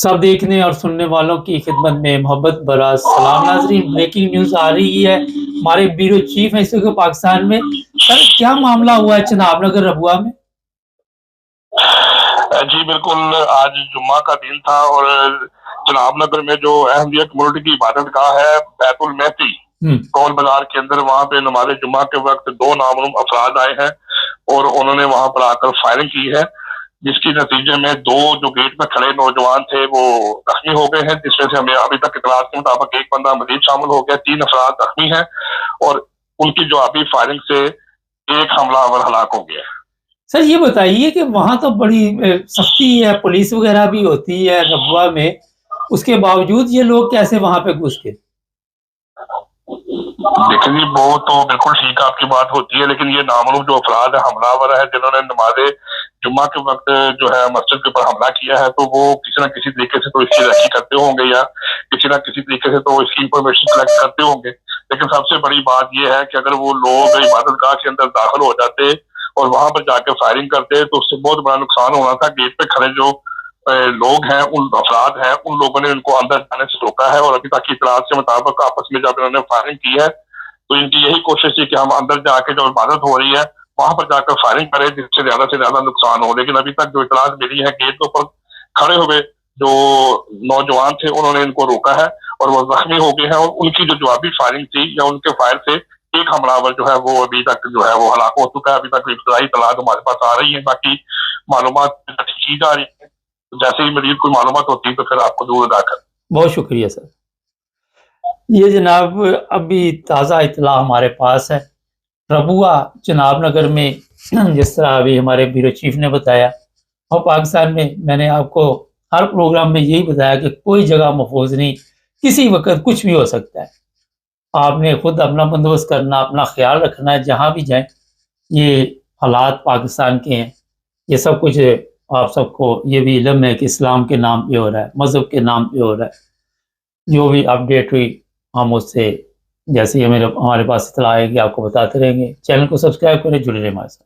सब देखने और सुनने वालों की खिदमत में मोहब्बत भरा सलाम। नाजरीन, ब्रेकिंग न्यूज आ रही है। हमारे ब्यूरो चीफ हैं इस वक्त पाकिस्तान में। सर, क्या मामला हुआ है चिनाब नगर रबुआ में? जी बिल्कुल, आज जुम्मा का दिन था और चिनाब नगर में जो अहमदिया कम्युनिटी की इबादत गाह है बैतुल महती कौल बाजार के अंदर, वहां पे नमाज जुम्मा के वक्त दो नामालूम अफराद आए हैं और उन्होंने वहां पर आकर फायरिंग की है, जिसके नतीजे में दो जो गेट में खड़े नौजवान थे वो जख्मी हो गए हैं, जिसमें से हमें अभी तक इतलात के मुताबिक एक बंदा मजीद शामिल हो गया। 3 अफराद जख्मी हैं और उनकी जवाबी फायरिंग से एक हमलावर हलाक हो गया। सर, ये बताइए कि वहां तो बड़ी सख्ती है, पुलिस वगैरह भी होती है रबुआ में, उसके बावजूद ये लोग कैसे वहां पे घुस गए? देखिए जी, वो तो बिल्कुल ठीक आपकी बात होती है, लेकिन ये नामालूम जो अफराद है, हमलावर है, जिन्होंने नमाज जुम्मा के वक्त जो है मस्जिद के ऊपर हमला किया है, तो वो किसी न किसी तरीके से तो इसकी रखी करते होंगे या किसी न किसी तरीके से तो इसकी इंफॉर्मेशन कलेक्ट करते होंगे। लेकिन सबसे बड़ी बात यह है कि अगर वो लोग इबादत गाह के अंदर दाखिल हो जाते और वहां पर जाकर फायरिंग करते तो उससे बहुत बड़ा नुकसान होना था। गेट पे खड़े जो लोग हैं, उन अफराद हैं, उन लोगों ने उनको अंदर जाने से रोका है और अभी तक की इतलात के मुताबिक आपस में जब इन्होंने फायरिंग की है तो इनकी यही कोशिश थी कि हम अंदर जाके जो इबादत हो रही है वहां पर जाकर फायरिंग करें जिससे ज्यादा से ज्यादा नुकसान हो। लेकिन अभी तक जो इतलात मिली है, गेट के ऊपर खड़े हुए जो नौजवान थे उन्होंने इनको रोका है और वो जख्मी हो गए हैं और उनकी जो जवाबी फायरिंग थी या उनके फायर से एक हमलावर जो है वो अभी तक जो है वो हलाक हो चुका है। अभी तक इब्तदाई इतलात हमारे पास आ रही है, बाकी मालूमात की जा रही है। जैसे ही मजीद कोई मालूमात होती है तो फिर आपको जरूर अदा कर। बहुत शुक्रिया सर। ये जनाब अभी ताज़ा इतला हमारे पास है, रबुआ चिनाब नगर में, जिस तरह अभी हमारे ब्यूरो चीफ ने बताया, और पाकिस्तान में मैंने आपको हर प्रोग्राम में यही बताया कि कोई जगह महफूज नहीं, किसी वक्त कुछ भी हो सकता है। आपने खुद अपना बंदोबस्त करना, अपना ख्याल रखना है जहाँ भी जाएं। ये हालात पाकिस्तान के हैं, ये सब कुछ आप सबको ये भी इल्म है कि इस्लाम के नाम पे हो रहा है, मज़हब के नाम पे हो रहा है। जो भी अपडेट हुई हम उससे जैसे ही हमारे पास इतला आएगी आपको बताते रहेंगे। चैनल को सब्सक्राइब करें, जुड़े रहें हमारे साथ।